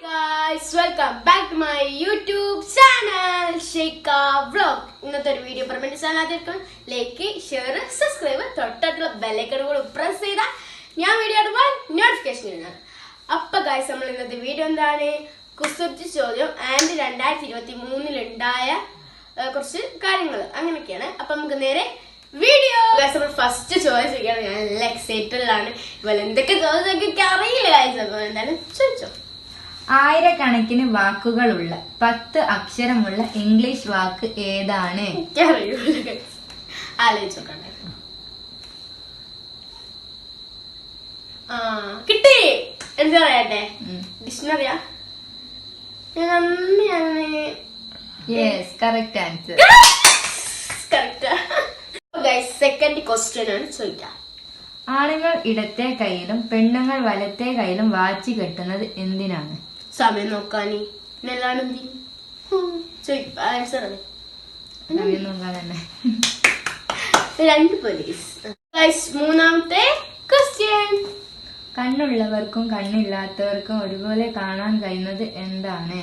guys, welcome back to my YouTube channel Sheikha Vlog. ഇന്നത്തെ ഒരു video permanent channel like share subscribe തൊട്ടടുത്തുള്ള bell icon കൂടെ press ചെയ്താൽ ഞാൻ വീഡിയോ ഇടുമ്പോൾ നോട്ടിഫിക്കേഷൻ വരുന്നത്. അപ്പൊ ഗൈസ്, നമ്മൾ ഇന്നത്തെ വീഡിയോ എന്താണ്? കുസൃതി ചോദ്യം ആൻഡ് 2023 ഉണ്ടായ കുറച്ച് കാര്യങ്ങൾ അങ്ങനെയൊക്കെയാണ്. അപ്പൊ നമുക്ക് നേരെ വീഡിയോ. നമ്മൾ ഫസ്റ്റ് ചോയ്സ് ചെയ്യാൻ ഞാൻ നല്ല എക്സൈറ്റഡിലാണ്. ഇവൾ എന്തൊക്കെ ചോദിച്ചൊക്കെ അറിയില്ല ഗൈസ്. അപ്പൊ എന്താണ് ചോദിച്ചോ? ആയിരക്കണക്കിന് വാക്കുകളുള്ള 10 അക്ഷരമുള്ള ഇംഗ്ലീഷ് വാക്ക് ഏതാണ്? ആലോചിച്ചോക്കണ്ടേ. കിട്ടി. എന്താ പറയട്ടെ? ഡിക്ഷണറിയാ? Correct answer. സെക്കൻഡ് ക്വസ്റ്റ്യൻ ആണ് ചോദിക്കാം. ആണുങ്ങൾ ഇടത്തെ കൈയിലും പെണ്ണുങ്ങൾ വലത്തെ കൈയിലും വാച്ച് കെട്ടുന്നത് എന്തിനാണ്? സമയം നോക്കാനി. ആൻസർ ആണ് സമയം നോക്കാൻ തന്നെ. രണ്ട് പോലീസ്. മൂന്നാമത്തെ ക്വസ്റ്റ്യൻ. കണ്ണുള്ളവർക്കും കണ്ണില്ലാത്തവർക്കും ഒരുപോലെ കാണാൻ കഴിയുന്നത് എന്താണ്?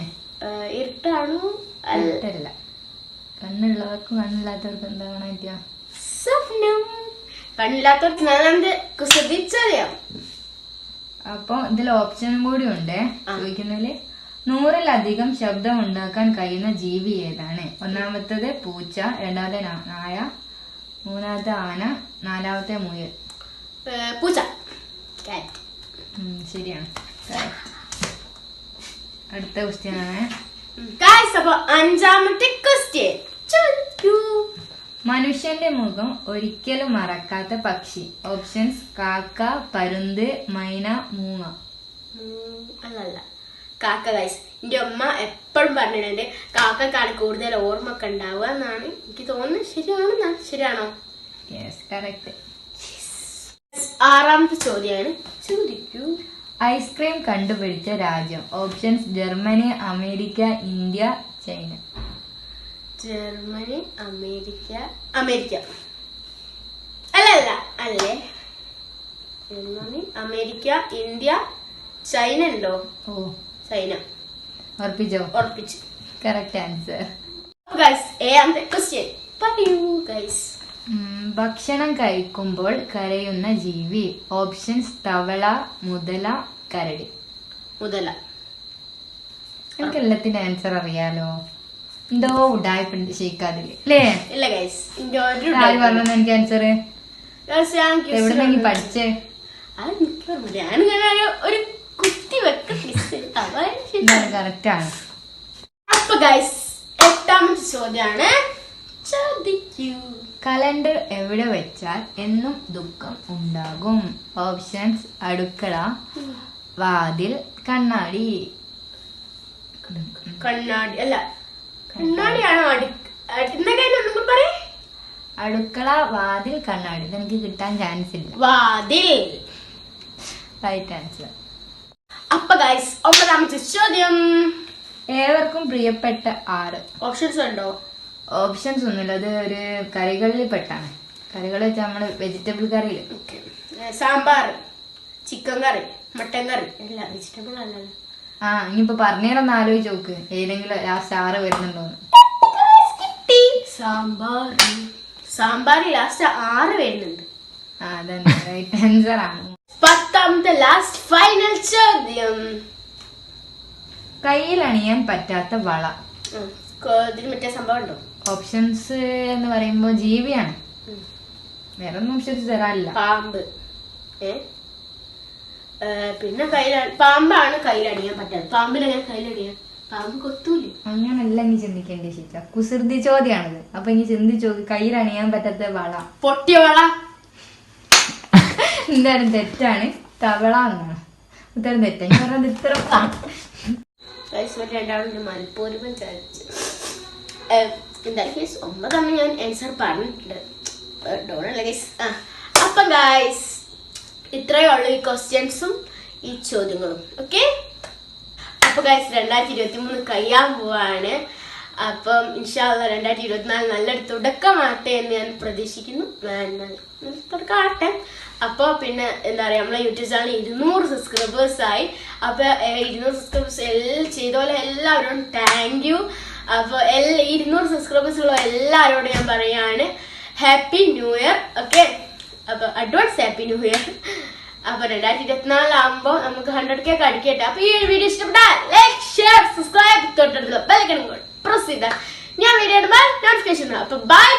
ഇരുട്ടാണോ? ഇരുട്ടല്ല. കണ്ണുള്ളവർക്കും കണ്ണില്ലാത്തവർക്കും എന്താ കാണാൻ പറ്റിയ? സ്വപ്നം. കണ്ണില്ലാത്തവർക്ക് നാലാമത് കുസൃതിച്ചറിയാം. അപ്പൊ ഇതിൽ ഓപ്ഷനും കൂടി ഉണ്ട് ചോദിക്കുന്നതില്. 100-ലധികം ശബ്ദം ഉണ്ടാക്കാൻ കഴിയുന്ന ജീവി ഏതാണ്? ഒന്നാമത്തത് പൂച്ച, രണ്ടാമത്തെ നായ, മൂന്നാമത്തെ ആന, നാലാമത്തെ മുയൽ. പൂച്ച. ശരിയാണ്. അടുത്ത ക്വസ്റ്റ്യൻ ആണ്. അപ്പൊ അഞ്ചാമത്തെ ക്വസ്റ്റ്യൻ ചോദിക്കൂ. മനുഷ്യന്റെ മുഖം ഒരിക്കലും മറക്കാത്ത പക്ഷി. ഓപ്ഷൻസ്: കാക്ക, പരുന്ത്, മൈന, മൂങ്ങ. അല്ലല്ല, കാക്ക ഗൈസ്. എന്റെ അമ്മ എപ്പോഴും പറഞ്ഞിട്ടുണ്ട് കാക്കക്കാണ് കൂടുതൽ ഓർമ്മ ഒക്കെ ഉണ്ടാവുക എന്നാണ് എനിക്ക് തോന്നുന്നത്. ശരിയാണോ? Yes, correct. ആറാമത്തെ ചോദ്യമാണ് ചോദിക്കൂ. ഐസ്ക്രീം കണ്ടുപിടിച്ച രാജ്യം. Options: Germany, America, India, China. Germany, America അല്ലേ? ജർമ്മനി, അമേരിക്ക, ഇന്ത്യ, ചൈന ഉണ്ടോ? ചൈന. ഉറപ്പിച്ചു. Correct answer. ഏഴാമത്തെ ക്വസ്റ്റ്യൻ പറയൂ ഗൈസ്. ഭക്ഷണം കഴിക്കുമ്പോൾ കരയുന്ന ജീവി. ഓപ്ഷൻസ്: തവള, മുതല, കരടി. മുതല. എനിക്ക് എല്ലാത്തിന്റെ ആൻസർ അറിയാലോ. എന്തോ ഉടായ്പുണ്ട് ഷെയ്ക്കാതില് അല്ലേ? ഇല്ല ഗൈസ്, പറഞ്ഞു എനിക്ക് ആൻസർ. എവിടെ നീ പഠിച്ചേ? ഒരു കുത്തി കറക്റ്റ് ആണ്. അപ്പൊ ഗൈസ്, എട്ടാമത്തെ ചോദ്യമാണ് ചോദിക്കൂ. കലണ്ടർ എവിടെ വെച്ചാൽ എന്നും ദുഃഖം ഉണ്ടാകും? ഓപ്ഷൻസ്: അടുക്കള, വാതിൽ, കണ്ണാടി. കണ്ണാടി അല്ല, കണ്ണാടിയാണോ? അടുക്കള, വാതിൽ, കണ്ണാടി. ഇതെനിക്ക് കിട്ടാൻ ചാൻസ് ഇല്ല. വാതിൽ. Right answer. അപ്പൊ ഗൈസ്, ഒമ്പതാമത്തെ ചോദ്യം. ഏവർക്കും പ്രിയപ്പെട്ട ആറ്. ഓപ്ഷൻസ് ഉണ്ടോ? ഓപ്ഷൻസ് ഒന്നുമില്ല. അത് ഒരു കറികളിൽ പെട്ടാണ്. കറികൾ വെച്ചാൽ നമ്മള് വെജിറ്റബിൾ കറി. സാമ്പാർ, ചിക്കൻ കറി, മട്ടൻ കറി. അല്ല, വെജിറ്റബിൾ അല്ലല്ലോ. ഇനിയിപ്പോ പറഞ്ഞേരൊന്ന് ആലോചിച്ച് നോക്ക്, ഏതെങ്കിലും ലാസ്റ്റ് 6 വരുന്നുണ്ടോന്ന്. സാമ്പാർ ലാസ്റ്റ് 6 വരുന്നുണ്ട്. അതന്നെ റൈറ്റ് ആൻസർ ആണ്. പത്താമത്തെ ലാസ്റ്റ് ഫൈനൽ ചോദ്യം. കയ്യിൽ അണിയാൻ പറ്റാത്ത വള. മറ്റേ സംഭവം ഉണ്ടോ? ഓപ്ഷൻസ് എന്ന് പറയുമ്പോ ജീവിയാണ്. വേറെ ഒന്നും ഓപ്ഷൻസ് തരാനില്ല. പാമ്പ്. പിന്നെ പാമ്പാണ് കയ്യിലണിയാൻ പറ്റാതെ. പാമ്പിനെങ്ങനെ കയ്യിലണിയാൻ? പാമ്പ് കൊത്തൂലേ? അങ്ങനല്ല ഇനി ചിന്തിക്കേണ്ടി ശിക്ഷ. കുസൃതി ചോദ്യാണിത്. അപ്പൊ ഇനി ചിന്തിച്ചോ. കയ്യിലണിയാൻ പറ്റാത്ത വള. പൊട്ടിയ വള. എന്തായാലും തെറ്റാണ്. തവള എന്നാണ് ഉത്തരം. തെറ്റാ പറഞ്ഞത്. ഇത്ര രണ്ടാളും മലപ്പൂരിപ്പം ചതിച്ചു. എന്തായാലും ഗൈസ്, 9 ഞാൻ ആൻസർ പറഞ്ഞിട്ടുണ്ട്. അപ്പൊ ഗൈസ്, ഇത്രയേ ഉള്ളൂ ഈ ക്വസ്റ്റ്യൻസും ഈ ചോദ്യങ്ങളും. ഓക്കെ. അപ്പൊ ഗൈസ്, 2023 കഴിയാൻ പോവാണ്. അപ്പം ഇൻഷാ അല്ലാഹ് 2024 നല്ലൊരു തുടക്കമാട്ടെ എന്ന് ഞാൻ പ്രതീക്ഷിക്കുന്നു. തുടക്കമാട്ടെ. അപ്പൊ പിന്നെ എന്താ പറയാ, നമ്മളെ യൂട്യൂബ് ചാനൽ 200 സബ്സ്ക്രൈബേഴ്സ് ആയി. അപ്പൊ 200 സബ്സ്ക്രൈബേഴ്സ് ചെയ്തോലെ എല്ലാവരോടും താങ്ക് യു. അപ്പൊ 200 സബ്സ്ക്രൈബേഴ്സ് ഉള്ള എല്ലാവരോടും ഞാൻ പറയാണ് ഹാപ്പി ന്യൂ ഇയർ. ഓക്കെ, അപ്പൊ അഡ്വാൻസ് ഹാപ്പി ന്യൂ ഇയർ. അപ്പൊ 2024 ആകുമ്പോ നമുക്ക് 100K അടിക്കട്ടെ. അപ്പൊ ഈ ഒരു വീഡിയോ ഇഷ്ടപ്പെട്ടാൽ ലൈക്ക്, ഷെയർ, സബ്സ്ക്രൈബ്, തൊട്ടടുത്തുള്ള ബെൽ ഐക്കൺ പ്രസ് ചെയ്താൽ ഞാൻ വീഡിയോ ഇടുമ്പോൾ നോട്ടിഫിക്കേഷൻ. അപ്പൊ ബൈ.